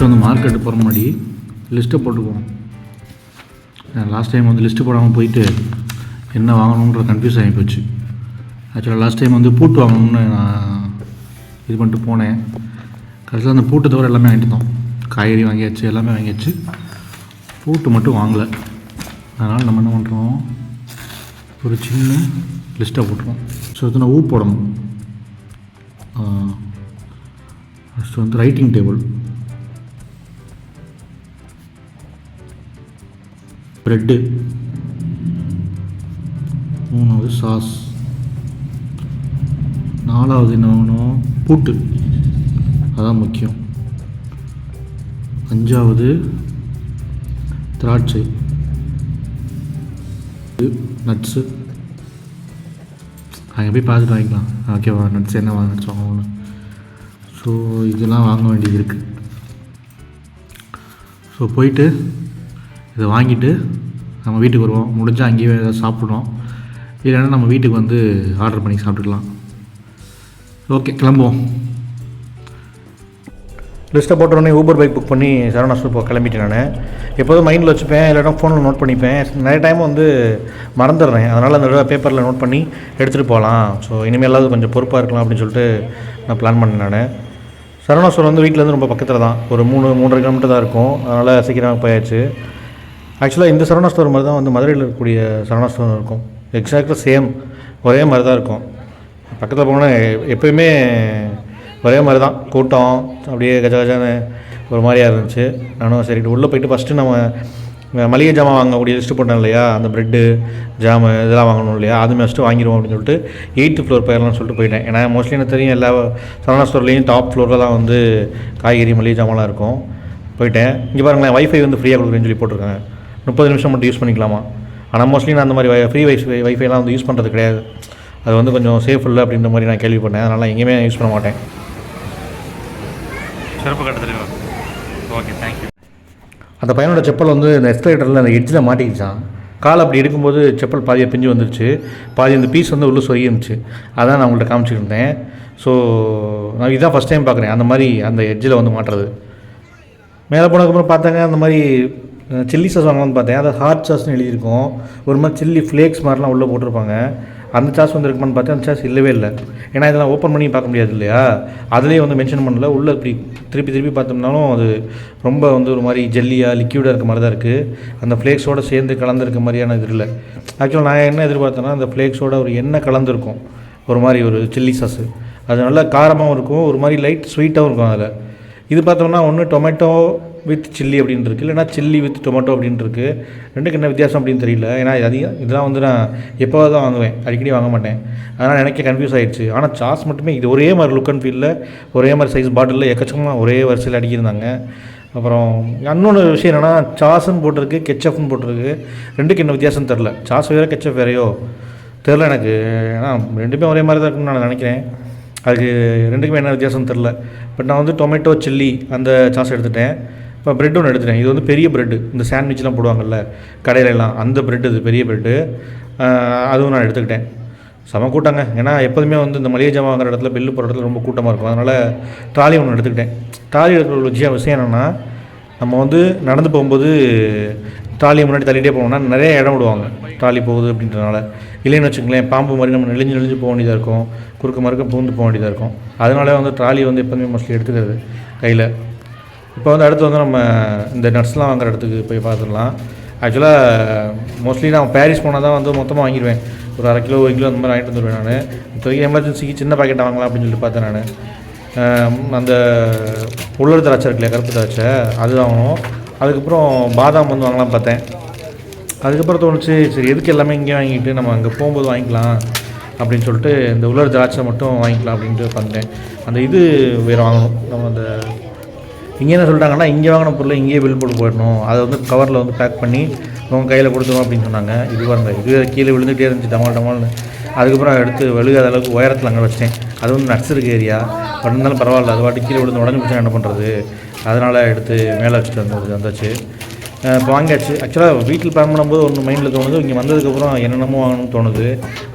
First வந்து market போகிற முன்னாடி லிஸ்ட்டை போட்டுக்குவோம். லாஸ்ட் டைம் வந்து லிஸ்ட்டு போடாமல் போயிட்டு என்ன வாங்கணுன்ற கன்ஃபியூஸ் ஆகி போச்சு. ஆக்சுவலாக லாஸ்ட் டைம் வந்து பூட்டு வாங்கணும்னு நான் இது பண்ணிட்டு போனேன். கடைசியில் அந்த பூட்டு தவிர எல்லாமே வாங்கிட்டு இருந்தோம். காய்கறி வாங்கியாச்சு, எல்லாமே வாங்கியாச்சு, பூட்டு மட்டும் வாங்கலை. அதனால் நம்ம என்ன பண்ணுறோம், ஒரு சின்ன லிஸ்ட்டாக போட்டுருவோம். ஸோ இது நான் போடணும். ஃபஸ்ட்டு வந்து ரைட்டிங் டேபிள், ப்ரெட்டு, 3வது சாஸ், 4வது என்ன வாங்கணும், பூட்டு, அதான் முக்கியம். 5வது திராட்சை, நட்ஸு, அங்கே போய் பார்த்துட்டு வாங்கிக்கலாம். ஓகேவா, நட்ஸ் என்ன நட்ஸ் வாங்கணும்னு. ஸோ இதெல்லாம் வாங்க வேண்டியது இருக்குது. ஸோ போயிட்டு இதை வாங்கிட்டு நம்ம வீட்டுக்கு வருவோம். முடிஞ்சால் அங்கேயே ஏதாவது சாப்பிடுவோம், இல்லைன்னா நம்ம வீட்டுக்கு வந்து ஆர்டர் பண்ணி சாப்பிட்டுக்கலாம். ஓகே, கிளம்புவோம். லிஸ்ட்டை போட்டோடனே ஊபர் பைக் புக் பண்ணி சரவணா ஸ்டோர் இப்போ கிளம்பிட்டேன். நான் எப்போதும் மைண்டில் வச்சுப்பேன், இல்லைனா ஃபோனில் நோட் பண்ணிப்பேன். நிறைய டைம் வந்து மறந்துடுறேன். அதனால் அந்த தடவை பேப்பரில் நோட் பண்ணி எடுத்துகிட்டு போகலாம். ஸோ இனிமேலாவது கொஞ்சம் பொறுப்பாக இருக்கலாம் அப்படின்னு சொல்லிட்டு நான் பிளான் பண்ணேன். நான் சரவணா ஸ்டோர் வந்து வீட்டிலேருந்து ரொம்ப பக்கத்தில் தான், ஒரு 3-3.5 கிலோமீட்டர் தான் இருக்கும். அதனால் சீக்கிரமாக போயாச்சு. ஆக்சுவலாக இந்த சரவணா ஸ்டோர் மாதிரி தான் வந்து மதுரையில் இருக்கக்கூடிய சரவணா ஸ்டோர் இருக்கும். எக்ஸாக்டாக சேம் ஒரே மாதிரி தான் இருக்கும். பக்கத்தில் போனால் எப்போயுமே ஒரே மாதிரி தான், கூட்டம் அப்படியே கஜான்னு ஒரு மாதிரியாக இருந்துச்சு. நானும் சரிட்டு உள்ளே போயிட்டு ஃபஸ்ட்டு நம்ம மளிகை ஜாமான் வாங்கக்கூடிய லிஸ்ட்டு போட்டேன் இல்லையா, அந்த ப்ரெட்டு ஜாமு இதெல்லாம் வாங்கணும் இல்லையா, அதுமாதிரி ஃபஸ்ட்டு வாங்கிடுவோம் அப்படின்னு சொல்லிட்டு 8th ஃப்ளோர் போயிடலாம்னு சொல்லிட்டு போயிட்டேன். ஏன்னா மோஸ்ட்லி எனக்கு தெரியும் எல்லா சரவணா ஸ்டோர்லேயும் டாப் ஃப்ளோரில் தான் வந்து காய்கறி மளிகை ஜாமான்லாம் இருக்கும். போயிட்டேன். இங்கே பாருங்களேன், வைஃபை வந்து ஃப்ரீயாக கொடுக்குறேன்னு சொல்லி போட்டிருக்காங்க. 30 நிமிஷம் மட்டும் யூஸ் பண்ணிக்கலாமா. ஆனால் மோஸ்ட்லி நான் அந்த மாதிரி ஃப்ரீ வைஃபைலாம் வந்து யூஸ் பண்ணுறது கிடையாது. அது வந்து கொஞ்சம் சேஃப் இல்லை அப்படின்ற மாதிரி நான் கேள்விப்பட்டேன். அதனால் எங்கேயுமே யூஸ் பண்ண மாட்டேன். சிறப்பு கட்டத்தில் ஓகே, தேங்க்யூ. அந்த பையனோட செப்பல் வந்து இந்த எஸ்கலேட்டரில் அந்த எட்ஜில் மாட்டிக்கிச்சான். கால் அப்படி இருக்கும்போது செப்பல் பாதியை பிஞ்சு வந்துருச்சு. பாதி அந்த பீஸ் வந்து உள்ளே சொருகி இருந்துச்சு. அதான் நான் உங்கள்கிட்ட காமிச்சிட்டு இருந்தேன். ஸோ நான் இதுதான் ஃபஸ்ட் டைம் பார்க்குறேன் அந்த மாதிரி அந்த எட்ஜில் வந்து மாட்டுறது. மேலே போனதுக்கப்புறம் பார்த்தாங்க, அந்த மாதிரி சில்லி சாஸ் வாங்கலாம்னு பார்த்தேன். அது ஹாட் சாஸ்ன்னு எழுதியிருக்கும். ஒரு மாதிரி சில்லி ஃப்ளேக்ஸ் மாதிரிலாம் உள்ளே போட்டிருப்பாங்க. அந்த சாஸ் வந்து இருக்குமான்னு பார்த்தா அந்த சாஸ் இல்லவே இல்லை. ஏன்னா இதெல்லாம் ஓப்பன் பண்ணி பார்க்க முடியாது இல்லையா, அதுலேயே வந்து மென்ஷன் பண்ணல. உள்ளே இப்படி திருப்பி பார்த்தோம்னாலும் அது ரொம்ப வந்து ஒரு மாதிரி ஜெல்லியாக லிக்யூடாக இருக்க மாதிரி தான் இருக்குது. அந்த ஃப்ளேக்ஸோடு சேர்ந்து கலந்துருக்க மாதிரியான இது இல்லை. ஆக்சுவலாக நான் என்ன எதிர்பார்த்தேன்னா, அந்த ஃப்ளேக்ஸோட ஒரு எண்ணெய் கலந்துருக்கும், ஒரு மாதிரி ஒரு சில்லி சாஸு. அது நல்லா காரமாகவும் இருக்கும், ஒரு மாதிரி லைட் ஸ்வீட்டாகவும் இருக்கும். அதில் இது பார்த்தோம்னா ஒன்று டொமேட்டோ வித் சில்லி அப்படின்னு இருக்குது, இல்லைனா சில்லி வித் டொமேட்டோ அப்படின்னு இருக்குது. ரெண்டுக்கு என்ன வித்தியாசம் அப்படின்னு தெரியல. ஏன்னா இதெல்லாம் வந்து நான் எப்போது தான் வாங்குவேன், அடிக்கடி வாங்க மாட்டேன். அதனால் எனக்கே கன்ஃபியூஸ் ஆகிடுச்சு. ஆனால் சாஸ் மட்டுமே இது ஒரே மாதிரி லுக் அண்ட் ஃபீலில், ஒரே மாதிரி சைஸ் பாட்டிலில் எக்கச்சக்கமாக ஒரே வரிசையில் அடிக்கிருந்தாங்க. அப்புறம் இன்னொன்று விஷயம் என்னென்னா, சாஸ்ன்னு போட்டிருக்கு, கெச்சப்னு போட்டிருக்கு. ரெண்டுக்கு என்ன வித்தியாசம் தெரில. சாஸ் வேறு கெச்சப் வேறையோ தெரில எனக்கு. ஏன்னா ரெண்டுமே ஒரே மாதிரி தான் இருக்குன்னு நான் நினைக்கிறேன். அதுக்கு ரெண்டுக்குமே என்ன வித்தியாசம் தெரில. பட் நான் வந்து டொமேட்டோ சில்லி அந்த சாஸ் எடுத்துட்டேன். இப்போ ப்ரெட் ஒன்று எடுத்துட்டேன். இது வந்து பெரிய ப்ரெட்டு, இந்த சாண்ட்விச்லாம் போடுவாங்கள்ல கடையிலலாம், அந்த ப்ரெட்டு, இது பெரிய ப்ரெட்டு. அதுவும் நான் எடுத்துக்கிட்டேன். செம கூட்டாங்க. ஏன்னா எப்போதுமே வந்து இந்த மளிகை ஜாமான் வாங்குற இடத்துல, பில்லு போகிற இடத்துல ரொம்ப கூட்டமாக இருக்கும். அதனால் ட்ராலி ஒன்று எடுத்துக்கிட்டேன். ட்ராலி எடுக்கிற விஷயம் என்னென்னா, நம்ம வந்து நடந்து போகும்போது ட்ராலியை முன்னாடி தள்ளிகிட்டே போனோம்னா நிறைய இடம் விடுவாங்க ட்ராலி போகுது அப்படின்றனால. இல்லைன்னு வச்சுக்கங்களேன், பாம்பு மாதிரி நம்ம நெளிஞ்சு போக வேண்டியதாக இருக்கும், குறுக்க மறுக்க பூந்து போக வேண்டியதாக இருக்கும். அதனால வந்து ட்ராலி வந்து எப்போதுமே மோஸ்ட்லி எடுத்துக்கிறது கையில். இப்போ வந்து அடுத்து வந்து நம்ம இந்த நட்ஸ்லாம் வாங்குற இடத்துக்கு போய் பார்த்துடலாம். ஆக்சுவலாக மோஸ்ட்லி நான் பாரிஸ் போனால் தான் வந்து மொத்தமாக வாங்கிடுவேன். ஒரு 1/2 கிலோ 1 கிலோ அந்த மாதிரி வாங்கிட்டு வந்துடுவேன். நான் இப்போ வரைக்கும் எமர்ஜென்சிக்கு சின்ன பாக்கெட்டாக வாங்கலாம் அப்படின்னு சொல்லிட்டு பார்த்தேன். நான் அந்த உலர் திராட்சை இருக்குல்லையா, கருப்பு திராட்சை, அது வாங்கணும். அதுக்கப்புறம் பாதாம் வந்து வாங்கலாம் பார்த்தேன். அதுக்கப்புறம் தோணுச்சு, சரி எதுக்கு எல்லாமே இங்கே வாங்கிட்டு நம்ம அங்கே போகும்போது வாங்கிக்கலாம் அப்படின்னு சொல்லிட்டு இந்த உலர் திராட்சை மட்டும் வாங்கிக்கலாம் அப்படின்ட்டு பார்த்தேன். அந்த இது வேறு வாங்கணும். நம்ம அந்த இங்கே என்ன சொல்லிட்டாங்கன்னா, இங்கே வாங்கின பொருளை இங்கேயே பில் போட்டு போயிடணும், அதை வந்து கவரில் வந்து பேக் பண்ணி உங்கள் கையில் கொடுத்துரும் அப்படின்னு சொன்னாங்க. இது பாருங்க, இது கீழே விழுந்துகிட்டே இருந்துச்சு டமால்னு. அதுக்கப்புறம் எடுத்து விழுகாத அளவுக்கு உயரத்தில் அங்கே வச்சிட்டேன். அது வந்து நட்ஸ் இருக்க ஏரியா, பட் இருந்தாலும் பரவாயில்ல, அது வாட்டி கீழே விழுந்து உடஞ்சி பிடிச்சா என்ன பண்ணுறது, அதனால் எடுத்து மேலே வச்சுட்டு வந்தாச்சு. இப்போ வாங்கியாச்சு. ஆக்சுவலாக வீட்டில் பிளான் பண்ணும்போது ஒன்று மைண்டில் தோணுது, இங்கே வந்ததுக்கப்புறம் என்னென்னமோ வாங்கணும்னு தோணுது.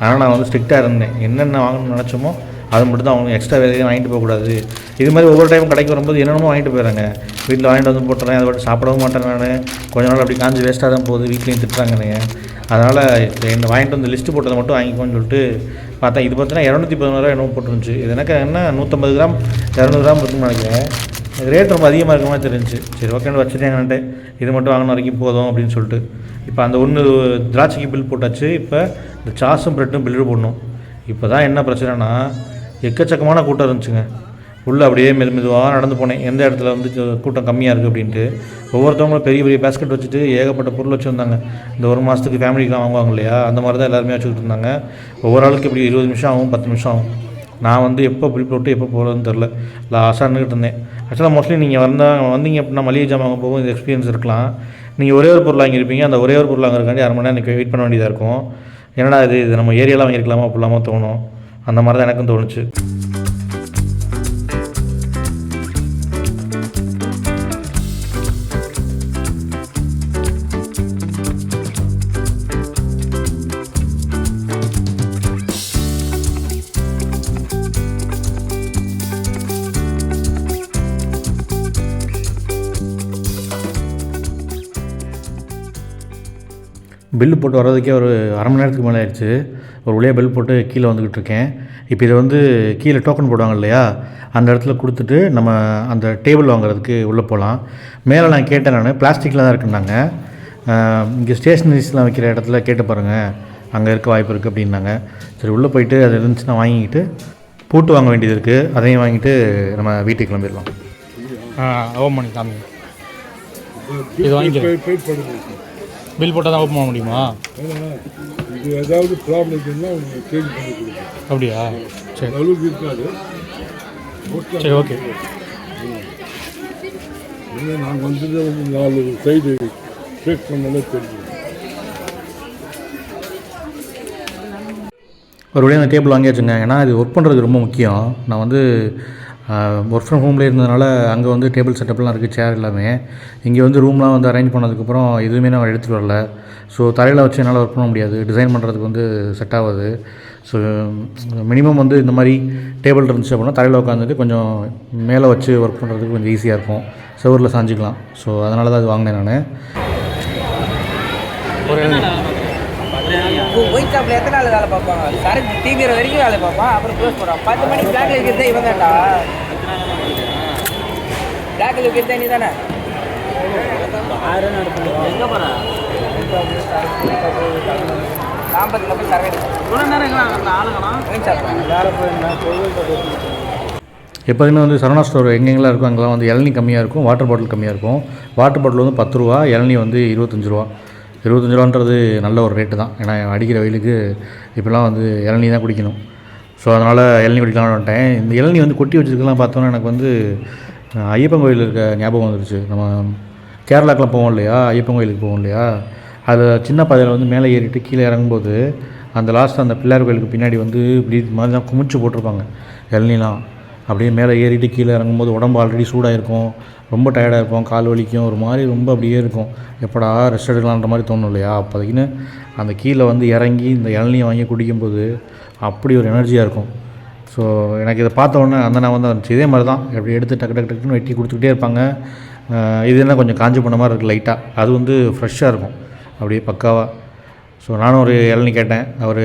ஆனால் நான் வந்து ஸ்ட்ரிக்டாக இருந்தேன். என்னென்ன வாங்கணும்னு நினச்சோமோ அது மட்டும் தான் அவங்க எக்ஸ்ட்ரா வேறு எதையும் வாங்கிட்டு போகக்கூடாது. இது மாதிரி ஒவ்வொரு டைமும் கடைக்கு வரும்போது என்னென்னமோ வாங்கிட்டு போயிடறாங்க. வீட்டில் வாங்கிட்டு வந்து போட்டுறேன், அதை மட்டும் சாப்பிடவும் மாட்டேன் நான். கொஞ்ச நாள் அப்படி காஞ்சி வேஸ்ட்டாக தான் போகுது, வீட்லேயும் திட்டுறாங்கண்ணே. அதனால் என்ன வாங்கிட்டு வந்து லிஸ்ட்டு போட்டதை மட்டும் வாங்கிக்கோன்னு சொல்லிட்டு பார்த்தேன். இது பார்த்தீங்கன்னா 211 என்னமோ போட்டுருந்துச்சு. இது எனக்கு என்ன 150 கிராம் 200 கிராம் இருக்குன்னு நினைக்கிறேன். ரேட் ரொம்ப அதிகமாக இருக்கிற மாதிரி தெரிஞ்சிச்சு. சரி ஓகேன்னு வச்சுட்டேங்கன்ட்டு இது மட்டும் வாங்கின வரைக்கும் போதும் அப்படின்னு சொல்லிட்டு இப்போ அந்த ஒன்று திராட்சைக்கு பில் போட்டாச்சு. இப்போ இந்த சாஸும் ப்ரெட்டும் பில்லு போடணும். இப்போ தான் என்ன பிரச்சனைனா எக்கச்சக்கமான கூட்டம் இருந்துச்சுங்க. உள்ளே அப்படியே மெதுவாக நடந்து போனேன், எந்த இடத்துல வந்து கூட்டம் கம்மியாக இருக்குது அப்படின்ட்டு. ஒவ்வொருத்தவங்களும் பெரிய பெரிய பேஸ்கெட் வச்சுட்டு ஏகப்பட்ட பொருள் வச்சுருந்தாங்க. இந்த ஒரு மாதத்துக்கு ஃபேமிலிக்கெலாம் வாங்குவாங்க இல்லையா, அந்த மாதிரி தான் எல்லாருமே வச்சுக்கிட்டு இருந்தாங்க. ஒவ்வொரு ஆளுக்கு இப்படி 20 நிமிஷம் ஆகும், 10 நிமிஷம் ஆகும். நான் வந்து எப்போ பில் போட்டு எப்போ போகிறதுன்னு தெரில, லாஸ்ட்டாக நின்றுட்டு இருந்தேன். ஆக்சுவலாக மோஸ்ட்லி நீங்கள் வந்தீங்க அப்படின்னா மளிகை ஜாமான் வாங்க போகும் இந்த எக்ஸ்பீரியன்ஸ் இருக்கலாம். நீங்கள் ஒரே ஒரு பொருள் வாங்கியிருப்பீங்க, அந்த ஒரே ஒரு பொருள் வாங்குறதுக்காண்டி 1/2 மணி நேரம் எனக்கு வெயிட் பண்ண வேண்டியதாக இருக்கும். என்னடா இது நம்ம ஏரியாவில் வாங்கியிருக்கலாமா அப்படிலாமா தோணும். அந்த மாதிரி தான் எனக்கும் தோணுச்சு. பில்லு போட்டு வர்றதுக்கே ஒரு 1/2 மணி நேரத்துக்கு மேலே ஆயிடுச்சு. ஒரு வழியாக பில் போட்டு கீழே வந்துக்கிட்டு இருக்கேன். இப்போ இதை வந்து கீழே டோக்கன் போடுவாங்க இல்லையா, அந்த இடத்துல கொடுத்துட்டு நம்ம அந்த டேபிள் வாங்குறதுக்கு உள்ளே போகலாம். மேலே நான் கேட்டேன், நான் பிளாஸ்டிக்கில் தான் இருக்குன்னாங்க. இங்கே ஸ்டேஷ்னரிஸ்லாம் வைக்கிற இடத்துல கேட்டு பாருங்கள், அங்கே இருக்க வாய்ப்பு இருக்குது அப்படின்னாங்க. சரி உள்ளே போயிட்டு அது இருந்துச்சுன்னா வாங்கிக்கிட்டு பூட்டு வாங்க வேண்டியது இருக்குது, அதையும் வாங்கிட்டு நம்ம வீட்டுக்கு கிளம்பிடலாம். ஓப்பன் பண்ணி காமி, இது வாங்கிக்கிறேன். பில் போட்டால் தான் ஓப்பன் பண்ண முடியுமா? இது ஏதாவது ப்ராப்ளம் இருந்தால் சேஞ்ச் பண்ணி கொடுங்க. அப்படியா? சரி அளவுக்கு இருக்காது. சரி ஓகே. இல்லை நாங்கள் வந்தது 4 சைடு செக் பண்ணாலே தெரியும். ஒரு வழியாக அந்த டேபிள் வாங்கியாச்சுங்க. ஏன்னா இது ஒர்க் பண்ணுறது ரொம்ப முக்கியம். நான் வந்து ஒர்க் ஃப்ரம் ஹோம்லேயே இருந்ததுனால அங்கே வந்து டேபிள் செட்டப்லாம் இருக்குது, சேர் எல்லாமே. இங்கே வந்து ரூம்லாம் வந்து அரேஞ்ச் பண்ணதுக்கப்புறம் எதுவுமே நான் எடுத்துகிட்டு வரல. ஸோ தரையில் வச்சு என்னால் ஒர்க் பண்ண முடியாது, டிசைன் பண்ணுறதுக்கு வந்து செட் ஆகாது. ஸோ மினிமம் வந்து இந்த மாதிரி டேபிள் இருந்துச்சு அப்படின்னா தரையில் உட்காந்துட்டு கொஞ்சம் மேலே வச்சு ஒர்க் பண்ணுறதுக்கு கொஞ்சம் ஈஸியாக இருக்கும், செவரில் சாஞ்சிக்கலாம். ஸோ அதனால தான் அது வாங்கினேன் நான். ஒயிட் ஷாப்பில் எத்தனை நாள் வேலை பார்ப்பாங்க? கரெக்ட் டிவிற வரைக்கும் வேலை பார்ப்பான், அப்புறம் க்ளோஸ் பண்ணுறான். 10 மணிக்கு பிளாக்ல இருக்கிறதே இவன் தான்டா. பிளாக்ல இருக்கிறதே நீ தானே. எங்கே போகிறேன்? காம்பத்தில் போய் சரக்கு இவ்வளோ நேரம் ஆளுங்கண்ணா ஒயிட் ஷாப் வேலை போயிருந்தேன். எப்போதுமே வந்து சரவணா ஸ்டோர் எங்கெங்கெல்லாம் இருக்கும் அங்கெல்லாம் வந்து இளநீ கம்மியாக இருக்கும், வாட்டர் பாட்டில் கம்மியாக இருக்கும். வாட்டர் பாட்டில் வந்து 10 ரூபா, இளநீ வந்து 25 ரூபா. 25 ரூபான்றது நல்ல ஒரு ரேட்டு தான். ஏன்னா அடிக்கிற வெயிலுக்கு இப்போலாம் வந்து இளநீ தான் குடிக்கணும். ஸோ அதனால் இளநீ குடிக்கலாம்னு வந்துட்டேன். இந்த இளநீ வந்து கொட்டி வச்சுருக்கலாம் பார்த்தோன்னா எனக்கு வந்து ஐயப்பன் கோயில் இருக்க ஞாபகம் வந்துருச்சு. நம்ம கேரளாக்கெலாம் போவோம் இல்லையா, ஐயப்பன் கோயிலுக்கு போவோம் இல்லையா, அது சின்ன பாதையில் வந்து மேலே ஏறிட்டு கீழே இறங்கும்போது அந்த லாஸ்ட் அந்த பிள்ளையார் கோயிலுக்கு பின்னாடி வந்து இப்படி மாதிரி தான் குமிச்சு போட்டிருப்பாங்க இளநீலாம். அப்படியே மேலே ஏறிட்டு கீழே இறங்கும்போது உடம்பு ஆல்ரெடி சூடாக இருக்கும், ரொம்ப டயர்டாக இருக்கும், கால் வலிக்கும், ஒரு மாதிரி ரொம்ப அப்படியே இருக்கும். எப்படா ரெஸ்ட் எடுக்கலான்ற மாதிரி தோணும் இல்லையா. அப்போதைக்குன்னு அந்த கீழே வந்து இறங்கி இந்த இளநியை வாங்கி குடிக்கும்போது அப்படி ஒரு எனர்ஜியாக இருக்கும். ஸோ எனக்கு இதை பார்த்த உடனே அந்த நான் வந்து இருந்துச்சு. இதே மாதிரி தான் எப்படி எடுத்து டக்கு டக்கு டக்குன்னு வெட்டி கொடுத்துக்கிட்டே இருப்பாங்க. இது என்ன கொஞ்சம் காஞ்சி போன மாதிரி இருக்குது லைட்டாக, அது வந்து ஃப்ரெஷ்ஷாக இருக்கும் அப்படியே பக்காவாக. ஸோ நானும் ஒரு இளநீ கேட்டேன், அவர்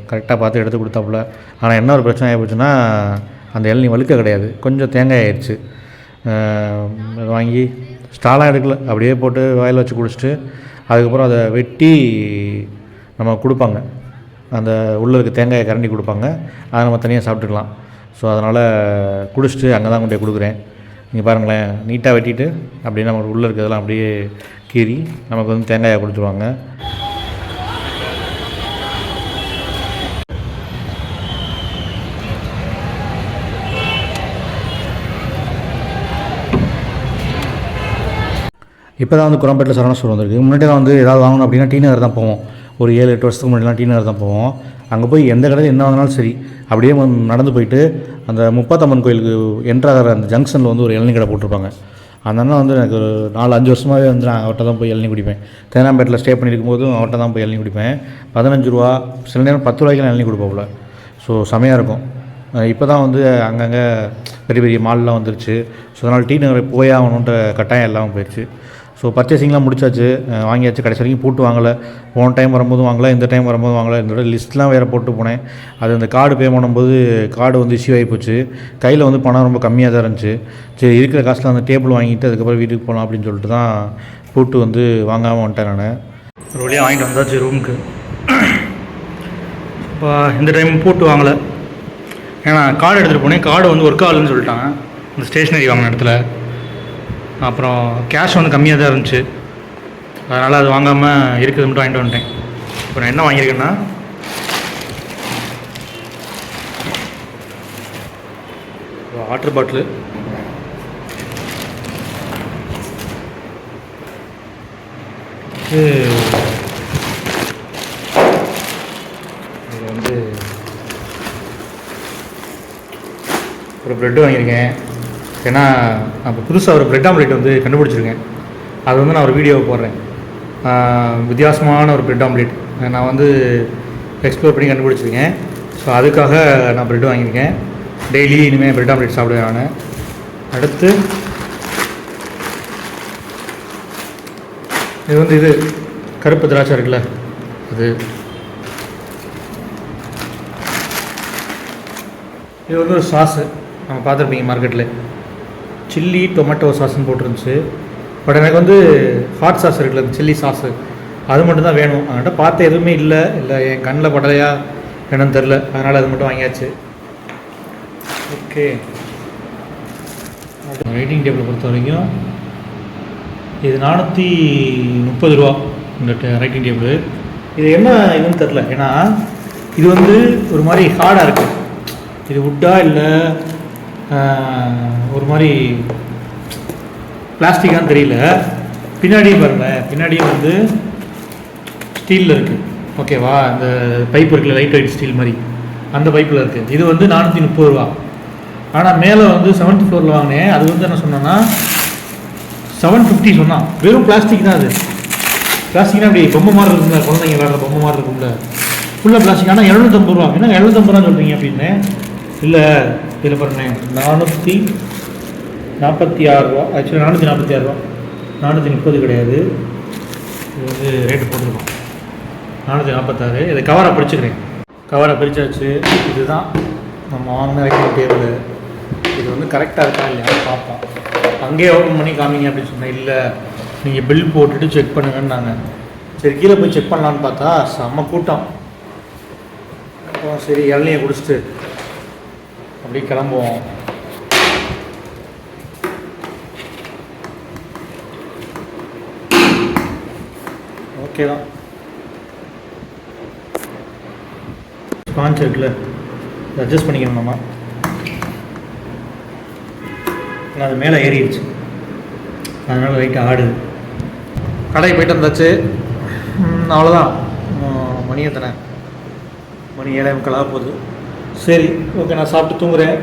கரெக்டாக பார்த்து எடுத்து கொடுத்தாப்புல. ஆனால் என்ன ஒரு பிரச்சனை ஆகிப்போச்சுன்னா அந்த இளநீ வழுக்க கிடையாது, கொஞ்சம் தேங்காய் ஆயிடுச்சு. வாங்கி ஸ்டாலாக எடுக்கல, அப்படியே போட்டு வாயில் வச்சு குடிச்சிட்டு அதுக்கப்புறம் அதை வெட்டி நம்ம கொடுப்பாங்க. அந்த உள்ளே இருக்க தேங்காயை கரண்டி கொடுப்பாங்க, அதை நம்ம தனியாக சாப்பிட்டுக்கலாம். ஸோ அதனால் குடிச்சிட்டு அங்கே தான் கொண்டு போய் கொடுக்குறேன். நீங்கள் பாருங்களேன், நீட்டாக வெட்டிட்டு அப்படியே நம்ம உள்ளே இருக்கிறதெல்லாம் அப்படியே கீறி நமக்கு வந்து தேங்காயை கொடுத்துருவாங்க. இப்போ தான் வந்து குரம்பேட்டில் சரவணா ஸ்டோர் வந்திருக்கு. முன்னாடியெல்லாம் வந்து ஏதாவது வாங்கணும் அப்படின்னா டி நகர் தான் போவோம். ஒரு 7-8 வருஷத்துக்கு முன்னாடிலாம் டி நகர் தான் போவோம். அங்கே போய் எந்த கடையில் என்ன வாங்கினாலும் சரி அப்படியே நடந்து போயிட்டு அந்த முப்பாத்தம்மன் கோயிலுக்கு என்ட்ராகிற அந்த ஜங்ஷனில் வந்து ஒரு இளநீ கடை போட்டிருப்பாங்க. அந்த அண்ணன் வந்து எனக்கு ஒரு 4-5 வருஷமாகவே வந்து நான் அவர்கிட்ட தான் போய் இளநீ குடிப்பேன். தேனாம்பேட்டில் ஸ்டே பண்ணியிருக்கும் போதும் அவர்கிட்ட தான் போய் இளநீ குடிப்பேன். 15 ரூபா, சில நேரம் 10 ரூபாய்க்கு இளநீ கொடுப்பாப்புல. ஸோ செமையாக இருக்கும். இப்போ தான் வந்து அங்கங்கே பெரிய பெரிய மால்லாம் வந்துருச்சு. ஸோ அதனால் டி நகர் போயே ஆகணுன்ற கட்டாயம் எல்லாம் போயிடுச்சு. ஸோ பர்ச்சேசிங்லாம் முடிச்சாச்சு, வாங்கியாச்சு. கடைசி வரைக்கும் பூட்டு வாங்கலை. போன டைம் வரும்போது வாங்கலை, இந்த டைம் வரும்போது வாங்கலை. இதோட லிஸ்ட்லாம் வேறு போட்டு போனேன். அது அந்த கார்டு பே பண்ணும்போது கார்டு வந்து இஷ்யூ ஆகி போச்சு. கையில் வந்து பணம் ரொம்ப கம்மியாக தான் இருந்துச்சு. சரி இருக்கிற காசில் அந்த டேபிள் வாங்கிட்டு அதுக்கப்புறம் வீட்டுக்கு போகலாம் அப்படின்னு சொல்லிட்டு தான் பூட்டு வந்து வாங்காமல் வந்துட்டேன் நான். ஒரு வழியாக வாங்கிட்டு வந்தாச்சு ரூமுக்கு. இப்போ இந்த டைம் பூட்டு வாங்கலை, ஏன்னா கார்டு எடுத்துகிட்டு போனேன். கார்டு வந்து ஒர்க் ஆகலன்னு சொல்லிட்டாங்க இந்த ஸ்டேஷ்னரி வாங்கின இடத்துல. அப்புறம் கேஷ் வந்து கம்மியாக தான் இருந்துச்சு, அதனால் அது வாங்காமல் இருக்கிறது மட்டும் வாங்கிட்டு வந்துட்டேன். இப்போ நான் என்ன வாங்கியிருக்கேன்னா வாட்டர் பாட்டிலு, இது வந்து ஒரு ப்ரெட்டு வாங்கியிருக்கேன். ஏன்னா அப்போ புதுசாக ஒரு ப்ரெட் ஆம்லேட் வந்து கண்டுபிடிச்சிருக்கேன். அது வந்து நான் ஒரு வீடியோவை போடுறேன். வித்தியாசமான ஒரு ப்ரெட் ஆம்லேட் நான் வந்து எக்ஸ்ப்ளோர் பண்ணி கண்டுபிடிச்சிருக்கேன். ஸோ அதுக்காக நான் ப்ரெட் வாங்கியிருக்கேன். டெய்லி இனிமேல் ப்ரெட் ஆம்லேட் சாப்பிடுவேன் நான். அடுத்து இது வந்து இது கருப்பு திராட்சை இருக்குல்ல, அது இது வந்து ஒரு சாஸு நம்ம பார்த்துருப்பீங்க மார்க்கெட்டில், சில்லி டொமேட்டோ சாஸ்ன்னு போட்டிருந்துச்சு. பட் எனக்கு வந்து ஹாட் சாஸ் இருக்குல்ல, சில்லி சாஸு, அது மட்டும் தான் வேணும். அவன்கிட்ட பார்த்து எதுவுமே இல்லை என் கண்ணில் படலையா என்னன்னு தெரில, அதனால் அது மட்டும் வாங்கியாச்சு. ஓகே, ரைட்டிங் டேபிளை பொறுத்த வரைக்கும் இது 430 ரூபா இந்த ரைட்டிங் டேபிள். இது என்ன இதுன்னு தெரில, ஏன்னா இது வந்து ஒரு மாதிரி ஹார்டாக இருக்குது. இது வுட்டா இல்லை ஒரு மாதிரி பிளாஸ்டிக்கான்னு தெரியல. பின்னாடியும் பாருங்களேன், பின்னாடியும் வந்து ஸ்டீலில் இருக்குது. ஓகேவா, இந்த பைப் இருக்குல்ல, லைட் வெயிட் ஸ்டீல் மாதிரி, அந்த பைப்பில் இருக்குது. இது வந்து 430 ரூபா. ஆனால் மேலே வந்து 7th ஃப்ளோரில் வாங்கினேன். அது வந்து என்ன சொன்னோன்னா 750 சொன்னான். வெறும் பிளாஸ்டிக் தான். அது பிளாஸ்டிக்னா அப்படி பொம்மை மாதிரி இருக்குங்க, குழந்தைங்க விளாட்ற பொம்மை மாதிரி இருக்கும்ல, ஃபுல்லாக பிளாஸ்டிக். ஆனால் 750 ரூபா. என்ன 750 ரூபா சொல்கிறீங்க அப்படின்னு. இல்லை, இதில் பாருங்களேன், 446 ரூபா. ஆக்சுவலி 446 ரூபா, 430 கிடையாது. இது வந்து ரேட்டு போட்டுருக்கோம் 446. இதை கவரை பிரிச்சுக்கிறேன். கவரை பிரித்தாச்சு. இதுதான் நம்ம வாங்கின ரைட்டிங் டேபிள். இது வந்து கரெக்டாக இருக்கா இல்லையா பார்ப்போம். அங்கேயே ஓப்பன் பண்ணி காமிங்க அப்படின்னு சொன்னேன். இல்லை, நீங்கள் பில் போட்டுட்டு செக் பண்ணுங்கன்னு நாங்கள். சரி கீழே போய் செக் பண்ணலான்னு பார்த்தா செம்ம கூட்டம். சரி இளநியை குடிச்சிட்டு அப்படி கிளம்புவோம். ஓகே தான். ஸ்பான்ச் இருக்குல்ல, அட்ஜஸ்ட் பண்ணிக்கணும் நம்ம. அது மேலே ஏறிடுச்சு, அதனால் லைட்டாக ஆடுது. கடைக்கு போய்ட்டு வந்தாச்சு. அவ்வளோதான், மணி எத்தனை, மணி 7:45 போகுது. சரி ஓகே, நான் சாப்பிட்டு தூங்குறேன்.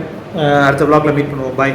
அடுத்த வ்ளாகில் மீட் பண்ணுவோம். பாய்.